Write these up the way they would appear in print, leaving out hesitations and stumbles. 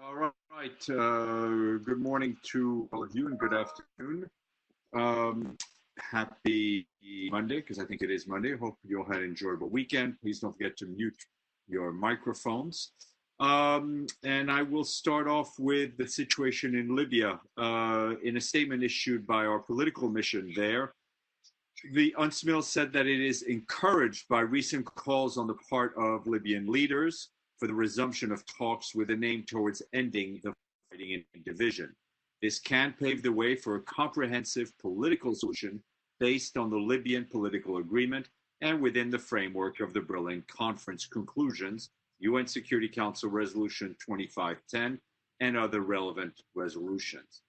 All right. Good morning to all of you and good afternoon. Happy Monday, because I think it is Monday. Hope you all had an enjoyable weekend. Please don't forget to mute your microphones. And I will start off with the situation in Libya. In a statement issued by our political mission there, the UNSMIL said that it is encouraged by recent calls on the part of Libyan leaders for the resumption of talks with an aim towards ending the fighting and division. This can pave the way for a comprehensive political solution based on the Libyan Political Agreement and within the framework of the Berlin Conference conclusions, UN Security Council Resolution 2510, and other relevant resolutions.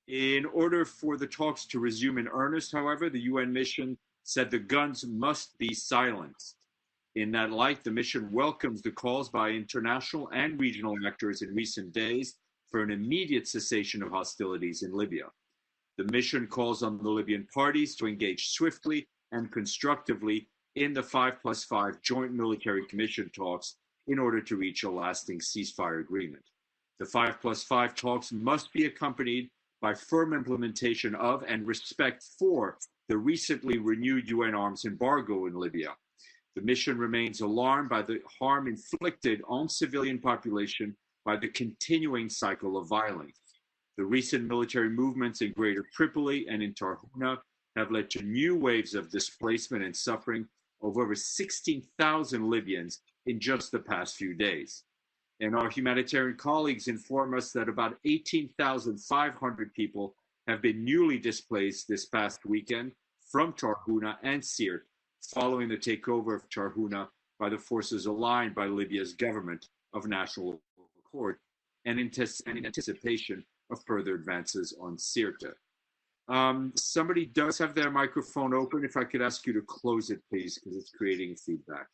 In order for the talks to resume in earnest, however, the UN mission said the guns must be silenced. In that light, the mission welcomes the calls by international and regional actors in recent days for an immediate cessation of hostilities in Libya. The mission calls on the Libyan parties to engage swiftly and constructively in the 5+5 Joint Military Commission talks in order to reach a lasting ceasefire agreement. The 5+5 talks must be accompanied by firm implementation of and respect for the recently renewed UN arms embargo in Libya. The mission remains alarmed by the harm inflicted on civilian population by the continuing cycle of violence. The recent military movements in Greater Tripoli and in Tarhuna have led to new waves of displacement and suffering of over 16,000 Libyans in just the past few days. And our humanitarian colleagues inform us that about 18,500 people have been newly displaced this past weekend from Tarhuna and Sirte, following the takeover of Tarhuna by the forces aligned by Libya's government of national accord, and in anticipation of further advances on Sirte. Somebody does have their microphone open. If I could ask you to close it, please, because it's creating feedback.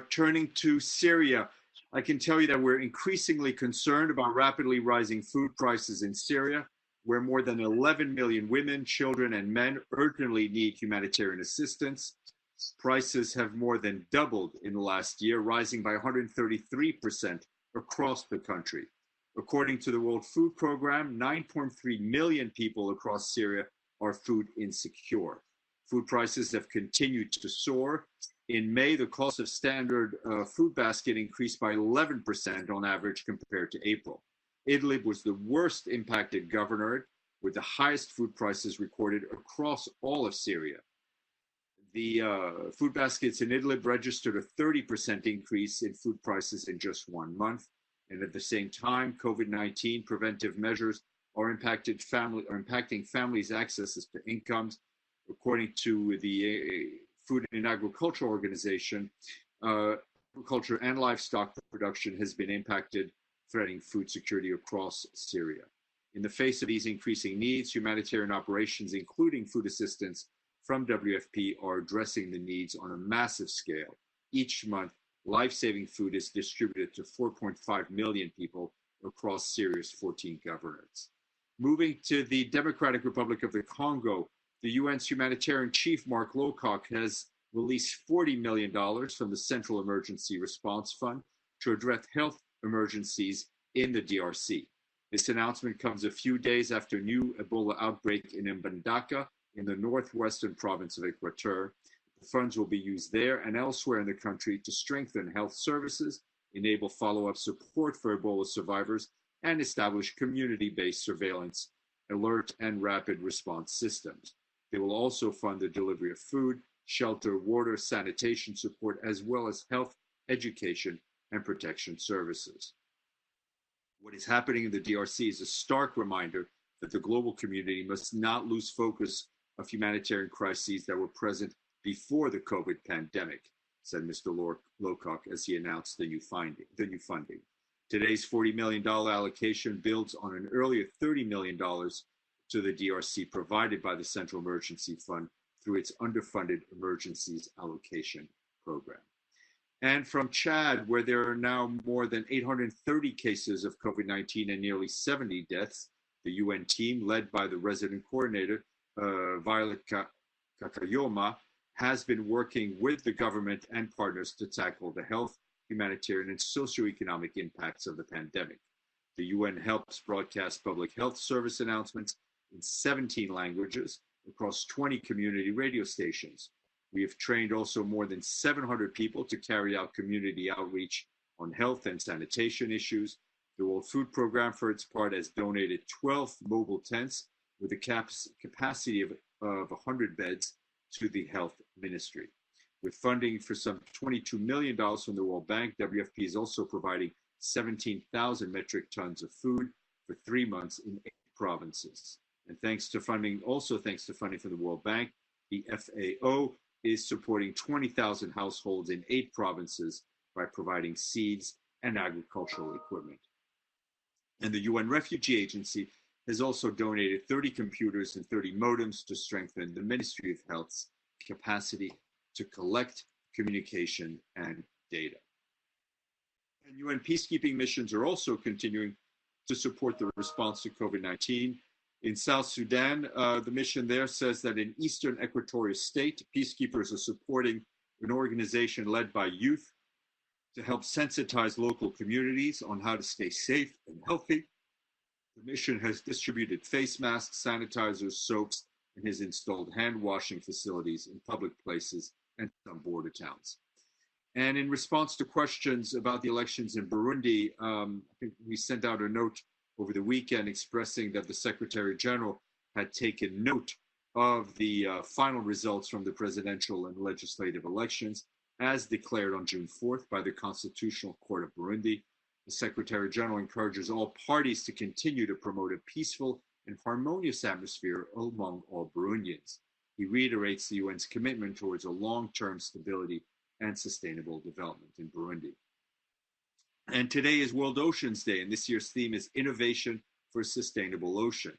Turning to Syria, I can tell you that we're increasingly concerned about rapidly rising food prices in Syria, where more than 11 million women, children, and men urgently need humanitarian assistance. Prices have more than doubled in the last year, rising by 133% across the country. According to the World Food Programme, 9.3 million people across Syria are food insecure. Food prices have continued to soar. In May, the cost of standard food basket increased by 11% on average compared to April. Idlib was the worst impacted governorate, with the highest food prices recorded across all of Syria. The food baskets in Idlib registered a 30% increase in food prices in just 1 month. And at the same time, COVID-19 preventive measures are impacting families' access to incomes. According to the Food and Agriculture Organization, agriculture and livestock production has been impacted, threatening food security across Syria. In the face of these increasing needs, humanitarian operations, including food assistance from WFP, are addressing the needs on a massive scale. Each month, life-saving food is distributed to 4.5 million people across Syria's 14 governorates. Moving to the Democratic Republic of the Congo, the UN's humanitarian chief, Mark Lowcock, has released $40 million from the Central Emergency Response Fund to address health emergencies in the DRC. This announcement comes a few days after a new Ebola outbreak in Mbandaka in the northwestern province of Equateur. The funds will be used there and elsewhere in the country to strengthen health services, enable follow-up support for Ebola survivors, and establish community-based surveillance, alert, and rapid response systems. They will also fund the delivery of food, shelter, water, sanitation support, as well as health, education, and protection services. What is happening in the DRC is a stark reminder that the global community must not lose focus of humanitarian crises that were present before the COVID pandemic, said Mr. Lowcock as he announced the new funding. Today's $40 million allocation builds on an earlier $30 million to the DRC provided by the Central Emergency Fund through its underfunded Emergencies Allocation Program. And from Chad, where there are now more than 830 cases of COVID-19 and nearly 70 deaths, the UN team, led by the resident coordinator, Violet Kakayoma, has been working with the government and partners to tackle the health, humanitarian, and socioeconomic impacts of the pandemic. The UN helps broadcast public health service announcements in 17 languages across 20 community radio stations. We have trained also more than 700 people to carry out community outreach on health and sanitation issues. The World Food Programme, for its part, has donated 12 mobile tents with a capacity of 100 beds to the Health Ministry. With funding for some $22 million from the World Bank, WFP is also providing 17,000 metric tons of food for 3 months in 8 provinces. And thanks to funding from the World Bank, the FAO is supporting 20,000 households in 8 provinces by providing seeds and agricultural equipment. And the UN Refugee Agency has also donated 30 computers and 30 modems to strengthen the Ministry of Health's capacity to collect communication and data. And UN peacekeeping missions are also continuing to support the response to COVID-19. In South Sudan, the mission there says that in eastern Equatorial State, peacekeepers are supporting an organization led by youth to help sensitize local communities on how to stay safe and healthy. The mission has distributed face masks, sanitizers, soaps, and has installed hand washing facilities in public places and some border towns. And in response to questions about the elections in Burundi, I think we sent out a note over the weekend expressing that the Secretary General had taken note of the final results from the presidential and legislative elections as declared on June 4th by the Constitutional Court of Burundi. The Secretary General encourages all parties to continue to promote a peaceful and harmonious atmosphere among all Burundians. He reiterates the UN's commitment towards a long-term stability and sustainable development in Burundi. And today is World Oceans Day, and this year's theme is Innovation for a Sustainable Ocean.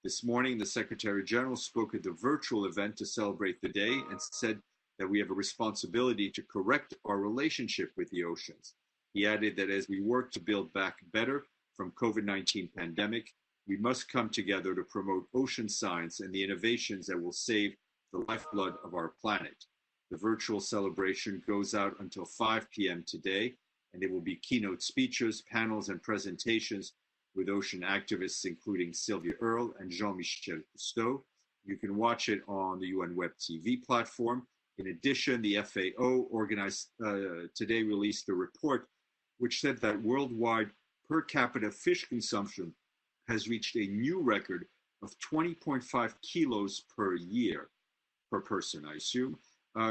This morning, the Secretary General spoke at the virtual event to celebrate the day and said that we have a responsibility to correct our relationship with the oceans. He added that as we work to build back better from COVID-19 pandemic, we must come together to promote ocean science and the innovations that will save the lifeblood of our planet. The virtual celebration goes out until 5 p.m. today, and there will be keynote speeches, panels, and presentations with ocean activists, including Sylvia Earle and Jean-Michel Cousteau. You can watch it on the UN Web TV platform. In addition, the FAO organized today released a report which said that worldwide per capita fish consumption has reached a new record of 20.5 kilos per year, per person, I assume.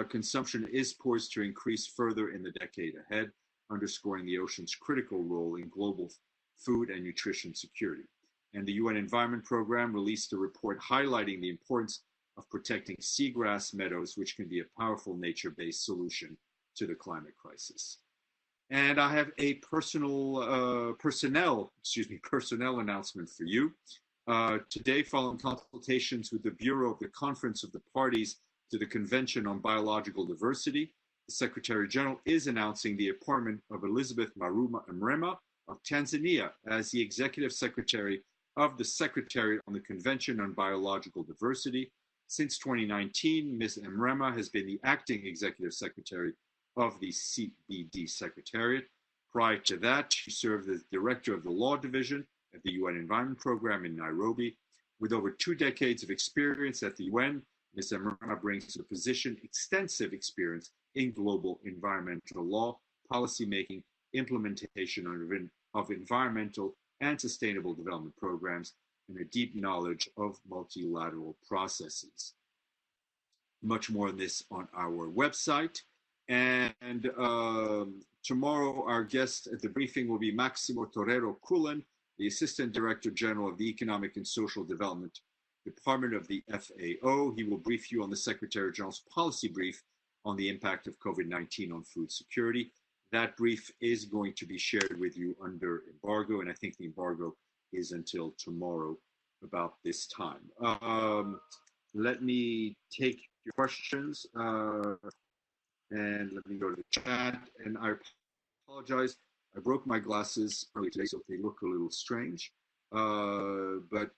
Consumption is poised to increase further in the decade ahead, underscoring the ocean's critical role in global food and nutrition security. And the UN Environment Programme released a report highlighting the importance of protecting seagrass meadows, which can be a powerful nature-based solution to the climate crisis. And I have a personnel announcement for you. Today, following consultations with the Bureau of the Conference of the Parties to the Convention on Biological Diversity, the Secretary General is announcing the appointment of Elizabeth Maruma Mrema of Tanzania as the Executive Secretary of the Secretariat on the Convention on Biological Diversity. Since 2019, Ms. Mrema has been the acting Executive Secretary of the CBD Secretariat. Prior to that, she served as Director of the Law Division at the UN Environment Programme in Nairobi. With over 2 decades of experience at the UN, Ms. Mrema brings to the position extensive experience in global environmental law, policymaking, implementation of environmental and sustainable development programs, and a deep knowledge of multilateral processes. Much more on this on our website. And tomorrow, our guest at the briefing will be Maximo Torero Cullen, the Assistant Director General of the Economic and Social Development Department of the FAO. He will brief you on the Secretary General's policy brief on the impact of COVID-19 on food security. That brief is going to be shared with you under embargo, and I think the embargo is until tomorrow about this time. Let me take your questions, and let me go to the chat. And I apologize, I broke my glasses early today, so they look a little strange. But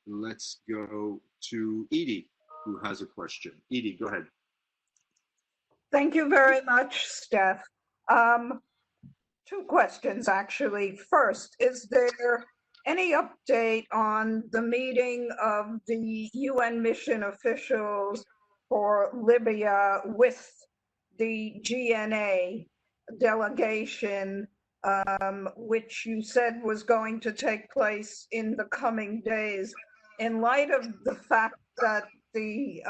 let's go to Edie, who has a question. Edie, go ahead. Thank you very much, Steph. Um, Two questions, actually. First, is there any update on the meeting of the UN mission officials for Libya with the GNA delegation, which you said was going to take place in the coming days, in light of the fact that the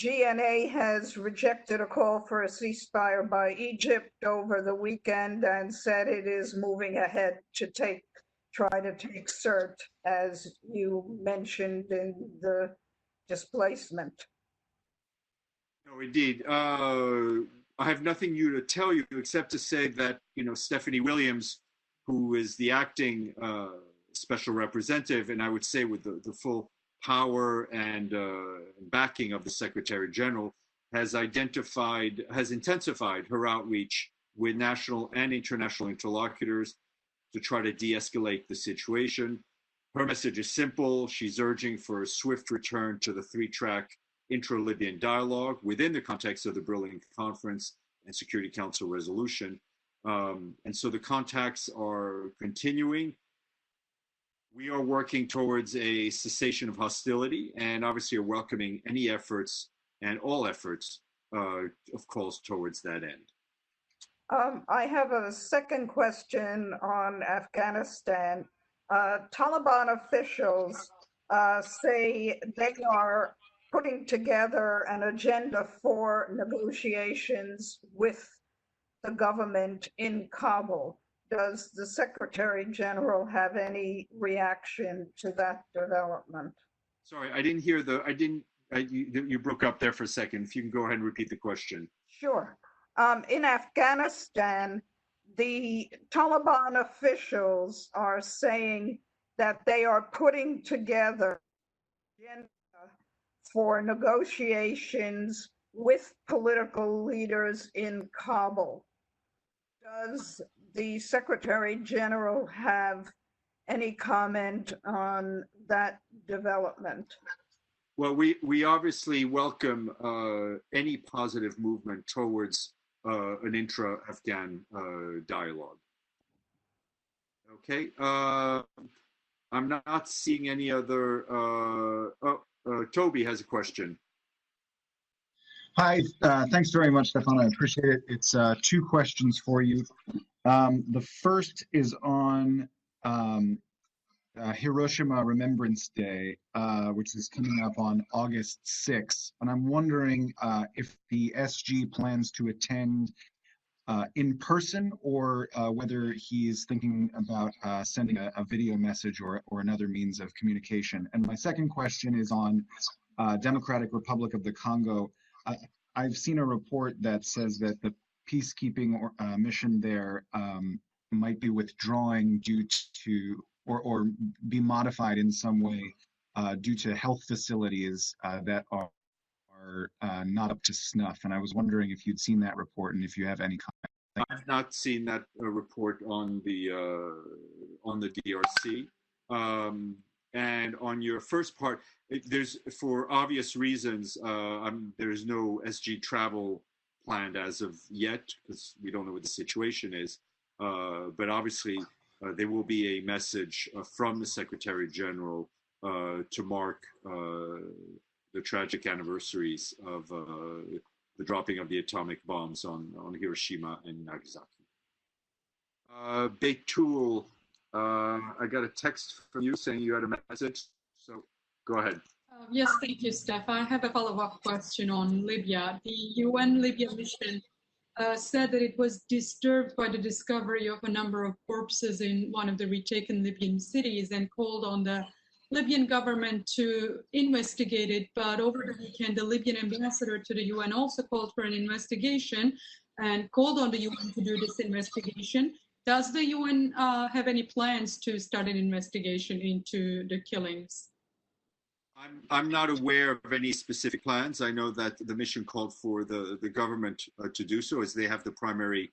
GNA has rejected a call for a ceasefire by Egypt over the weekend and said it is moving ahead to try to take CERT, as you mentioned in the displacement. No, indeed. I have nothing new to tell you except to say that, Stephanie Williams, who is the acting special representative, and I would say with the full power and backing of the Secretary General, has intensified her outreach with national and international interlocutors to try to de-escalate the situation. Her message is simple. She's urging for a swift return to the three-track intra-Libyan dialogue within the context of the Berlin Conference and Security Council resolution. And so the contacts are continuing. We are working towards a cessation of hostility and obviously are welcoming any efforts and all efforts, of course, towards that end. I have a second question on Afghanistan. Taliban officials say they are putting together an agenda for negotiations with the government in Kabul. Does the Secretary General have any reaction to that development? Sorry, I didn't hear you broke up there for a second. If you can go ahead and repeat the question. Sure. In Afghanistan, the Taliban officials are saying that they are putting together an agenda for negotiations with political leaders in Kabul. Does the Secretary General have any comment on that development? Well, we obviously welcome any positive movement towards an intra-Afghan dialogue. Okay. I'm not seeing any other. Toby has a question. Hi, thanks very much, Stéphane. I appreciate it. It's two questions for you. The first is on Hiroshima Remembrance Day, which is coming up on August 6th. And I'm wondering if the SG plans to attend in person or whether he's thinking about sending a video message or another means of communication. And my second question is on Democratic Republic of the Congo. I've seen a report that says that the peacekeeping mission there might be withdrawing due to, or be modified in some way due to health facilities that are not up to snuff. And I was wondering if you'd seen that report and if you have any comment. I've not seen that report on the DRC. And on your first part, there's, for obvious reasons, there's no SG travel planned as of yet because we don't know what the situation is. But obviously, there will be a message from the Secretary General to mark the tragic anniversaries of the dropping of the atomic bombs on Hiroshima and Nagasaki. Betul, I got a text from you saying you had a message, so go ahead. Yes, thank you, Steph. I have a follow-up question on Libya. The UN Libya mission said that it was disturbed by the discovery of a number of corpses in one of the retaken Libyan cities and called on the Libyan government to investigate it. But over the weekend, the Libyan ambassador to the UN also called for an investigation and called on the UN to do this investigation. Does the UN have any plans to start an investigation into the killings? I'm not aware of any specific plans. I know that the mission called for the government to do so, as they have the primary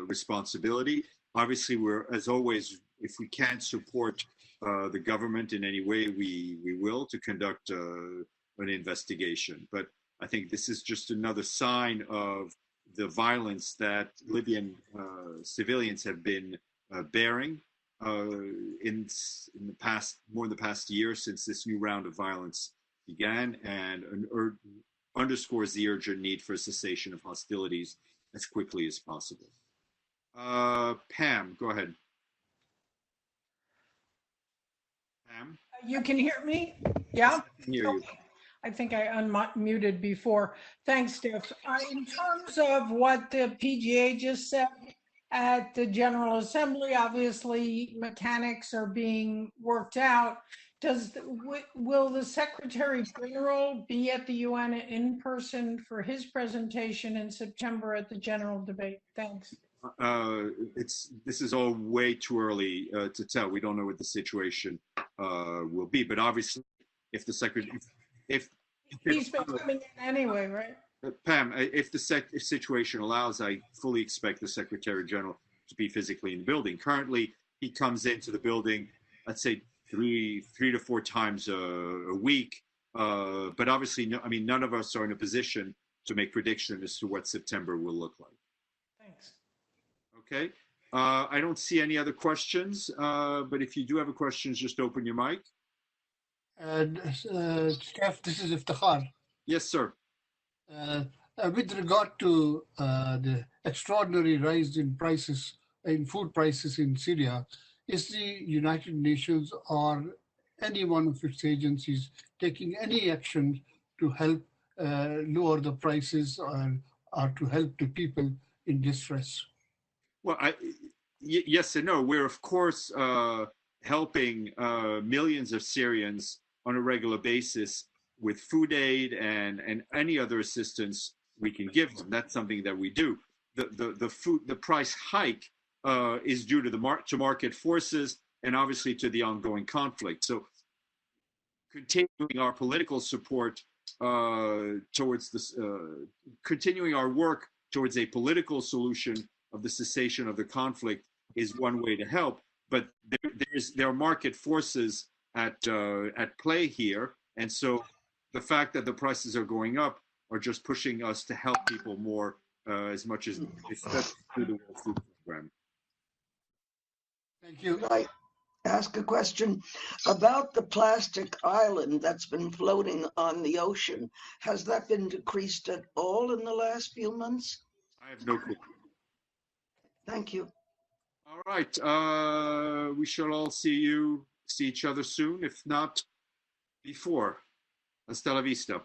responsibility. Obviously, we're, as always, if we can't support the government in any way, we will to conduct an investigation. But I think this is just another sign of the violence that Libyan civilians have been bearing in the past year since this new round of violence began, and underscores the urgent need for a cessation of hostilities as quickly as possible. Pam, go ahead. Pam? You can hear me? Yeah? I can hear you. I think I unmuted before. Thanks, Steph. In terms of what the PGA just said at the General Assembly, obviously mechanics are being worked out. Will the Secretary General be at the UN in person for his presentation in September at the general debate? Thanks. This is all way too early to tell. We don't know what the situation will be, but obviously, if the secretary, if he's been coming in anyway, right? Pam, if the situation allows, I fully expect the Secretary General to be physically in the building. Currently, he comes into the building, let's say, three to four times a week. But obviously, none of us are in a position to make predictions as to what September will look like. Thanks. Okay. I don't see any other questions, but if you do have a question, just open your mic. Steph, this is Iftikhar. Yes, sir. With regard to the extraordinary rise in prices, in food prices in Syria, is the United Nations or any one of its agencies taking any action to help lower the prices or to help the people in distress? Well, yes and no. We're, of course, helping millions of Syrians on a regular basis with food aid and any other assistance we can give them. That's something that we do. The price hike is due to to market forces and obviously to the ongoing conflict. So continuing our political support towards this, continuing our work towards a political solution of the cessation of the conflict is one way to help. But there are market forces at play here, and so the fact that the prices are going up are just pushing us to help people more as much as through the World Food Program. Thank you. Could I ask a question about the plastic island that's been floating on the ocean? Has that been decreased at all in the last few months? I have no clue. Thank you. All right. We shall all see each other soon, if not before. Hasta la vista.